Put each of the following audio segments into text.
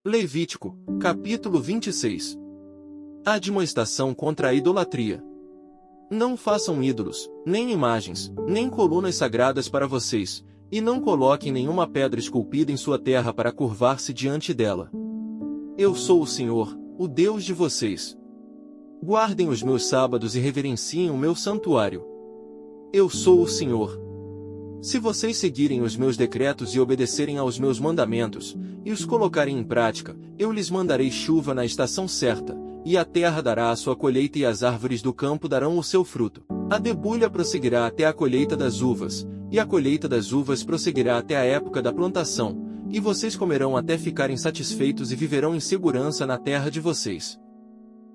Levítico, capítulo 26. Admoestação contra a idolatria. Não façam ídolos, nem imagens, nem colunas sagradas para vocês, e não coloquem nenhuma pedra esculpida em sua terra para curvar-se diante dela. Eu sou o Senhor, o Deus de vocês. Guardem os meus sábados e reverenciem o meu santuário. Eu sou o Senhor. Se vocês seguirem os meus decretos e obedecerem aos meus mandamentos, e os colocarem em prática, eu lhes mandarei chuva na estação certa, e a terra dará a sua colheita e as árvores do campo darão o seu fruto. A debulha prosseguirá até a colheita das uvas, e a colheita das uvas prosseguirá até a época da plantação, e vocês comerão até ficarem satisfeitos e viverão em segurança na terra de vocês.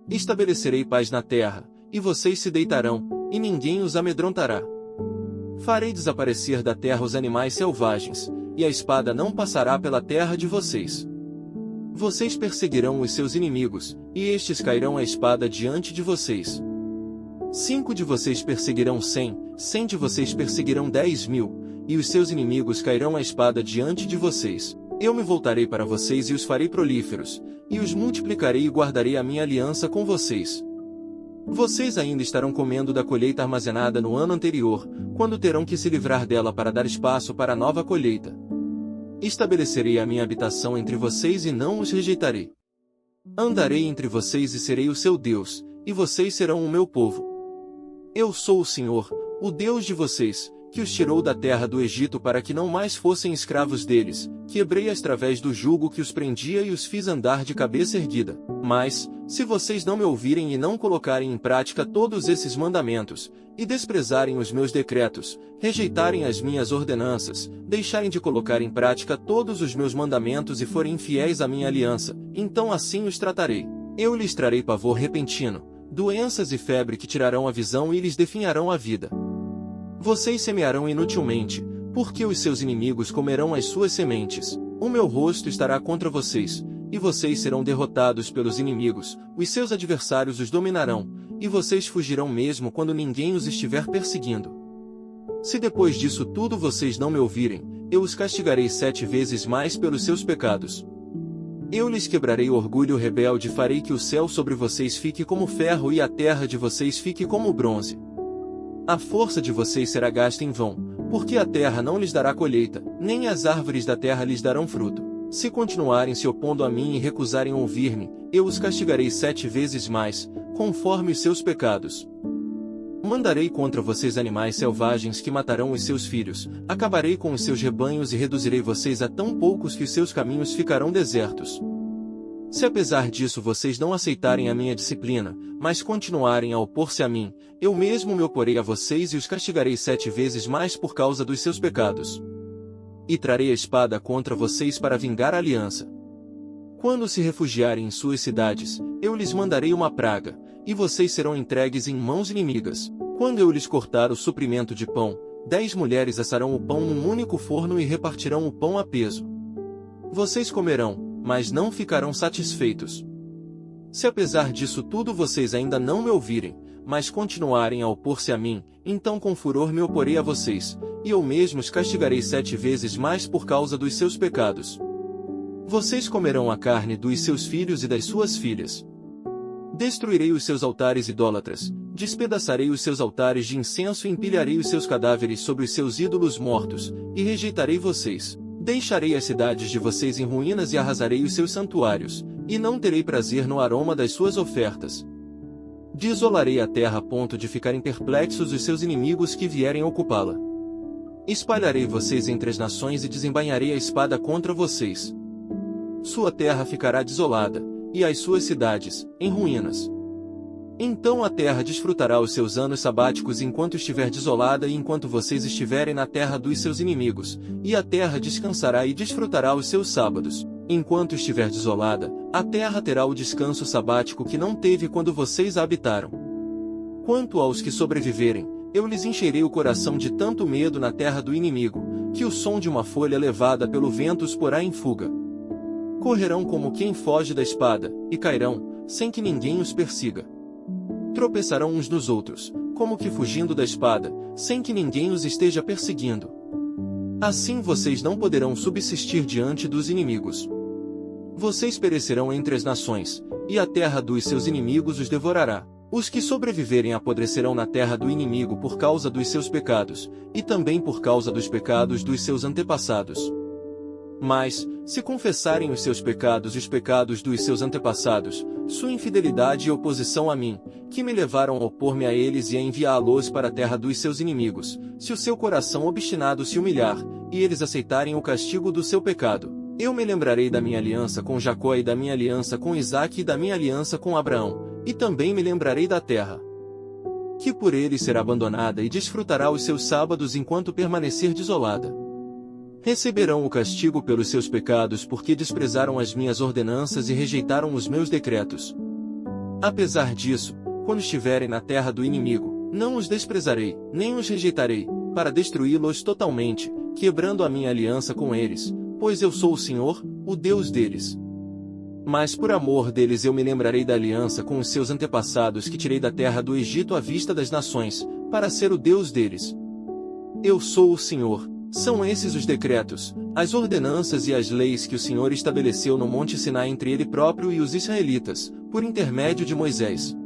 Estabelecerei paz na terra, e vocês se deitarão, e ninguém os amedrontará. Farei desaparecer da terra os animais selvagens, e a espada não passará pela terra de vocês. Vocês perseguirão os seus inimigos, e estes cairão a espada diante de vocês. 5 de vocês perseguirão 100, 100 de vocês perseguirão 10.000, e os seus inimigos cairão a espada diante de vocês. Eu me voltarei para vocês e os farei prolíferos, e os multiplicarei e guardarei a minha aliança com vocês. Vocês ainda estarão comendo da colheita armazenada no ano anterior, quando terão que se livrar dela para dar espaço para a nova colheita. Estabelecerei a minha habitação entre vocês e não os rejeitarei. Andarei entre vocês e serei o seu Deus, e vocês serão o meu povo. Eu sou o Senhor, o Deus de vocês, que os tirou da terra do Egito para que não mais fossem escravos deles, quebrei-as através do jugo que os prendia e os fiz andar de cabeça erguida. Mas, se vocês não me ouvirem e não colocarem em prática todos esses mandamentos, e desprezarem os meus decretos, rejeitarem as minhas ordenanças, deixarem de colocar em prática todos os meus mandamentos e forem infiéis à minha aliança, então assim os tratarei. Eu lhes trarei pavor repentino, doenças e febre que tirarão a visão e lhes definharão a vida. Vocês semearão inutilmente, porque os seus inimigos comerão as suas sementes. O meu rosto estará contra vocês, e vocês serão derrotados pelos inimigos, os seus adversários os dominarão, e vocês fugirão mesmo quando ninguém os estiver perseguindo. Se depois disso tudo vocês não me ouvirem, eu os castigarei 7 vezes mais pelos seus pecados. Eu lhes quebrarei o orgulho rebelde e farei que o céu sobre vocês fique como ferro e a terra de vocês fique como bronze. A força de vocês será gasta em vão, porque a terra não lhes dará colheita, nem as árvores da terra lhes darão fruto. Se continuarem se opondo a mim e recusarem ouvir-me, eu os castigarei 7 vezes mais, conforme os seus pecados. Mandarei contra vocês animais selvagens que matarão os seus filhos, acabarei com os seus rebanhos e reduzirei vocês a tão poucos que os seus caminhos ficarão desertos. Se apesar disso vocês não aceitarem a minha disciplina, mas continuarem a opor-se a mim, eu mesmo me oporei a vocês e os castigarei 7 vezes mais por causa dos seus pecados. E trarei a espada contra vocês para vingar a aliança. Quando se refugiarem em suas cidades, eu lhes mandarei uma praga, e vocês serão entregues em mãos inimigas. Quando eu lhes cortar o suprimento de pão, 10 mulheres assarão o pão num único forno e repartirão o pão a peso. Vocês comerão, mas não ficarão satisfeitos. Se apesar disso tudo vocês ainda não me ouvirem, mas continuarem a opor-se a mim, então com furor me oporei a vocês, e eu mesmo os castigarei 7 vezes mais por causa dos seus pecados. Vocês comerão a carne dos seus filhos e das suas filhas. Destruirei os seus altares idólatras, despedaçarei os seus altares de incenso e empilharei os seus cadáveres sobre os seus ídolos mortos, e rejeitarei vocês. Deixarei as cidades de vocês em ruínas e arrasarei os seus santuários, e não terei prazer no aroma das suas ofertas. Desolarei a terra a ponto de ficarem perplexos os seus inimigos que vierem ocupá-la. Espalharei vocês entre as nações e desembainharei a espada contra vocês. Sua terra ficará desolada, e as suas cidades, em ruínas. Então a terra desfrutará os seus anos sabáticos enquanto estiver desolada e enquanto vocês estiverem na terra dos seus inimigos, e a terra descansará e desfrutará os seus sábados. Enquanto estiver desolada, a terra terá o descanso sabático que não teve quando vocês a habitaram. Quanto aos que sobreviverem, eu lhes encherei o coração de tanto medo na terra do inimigo, que o som de uma folha levada pelo vento os porá em fuga. Correrão como quem foge da espada, e cairão, sem que ninguém os persiga. Tropeçarão uns nos outros, como que fugindo da espada, sem que ninguém os esteja perseguindo. Assim vocês não poderão subsistir diante dos inimigos. Vocês perecerão entre as nações, e a terra dos seus inimigos os devorará. Os que sobreviverem apodrecerão na terra do inimigo por causa dos seus pecados, e também por causa dos pecados dos seus antepassados. Mas, se confessarem os seus pecados e os pecados dos seus antepassados, sua infidelidade e oposição a mim, que me levaram a opor-me a eles e a enviá-los para a terra dos seus inimigos, se o seu coração obstinado se humilhar, e eles aceitarem o castigo do seu pecado, eu me lembrarei da minha aliança com Jacó e da minha aliança com Isaque e da minha aliança com Abraão, e também me lembrarei da terra, que por eles será abandonada e desfrutará os seus sábados enquanto permanecer desolada. Receberão o castigo pelos seus pecados porque desprezaram as minhas ordenanças e rejeitaram os meus decretos. Apesar disso, quando estiverem na terra do inimigo, não os desprezarei, nem os rejeitarei, para destruí-los totalmente, quebrando a minha aliança com eles, pois eu sou o Senhor, o Deus deles. Mas por amor deles eu me lembrarei da aliança com os seus antepassados que tirei da terra do Egito à vista das nações, para ser o Deus deles. Eu sou o Senhor. São esses os decretos, as ordenanças e as leis que o Senhor estabeleceu no Monte Sinai entre ele próprio e os israelitas, por intermédio de Moisés.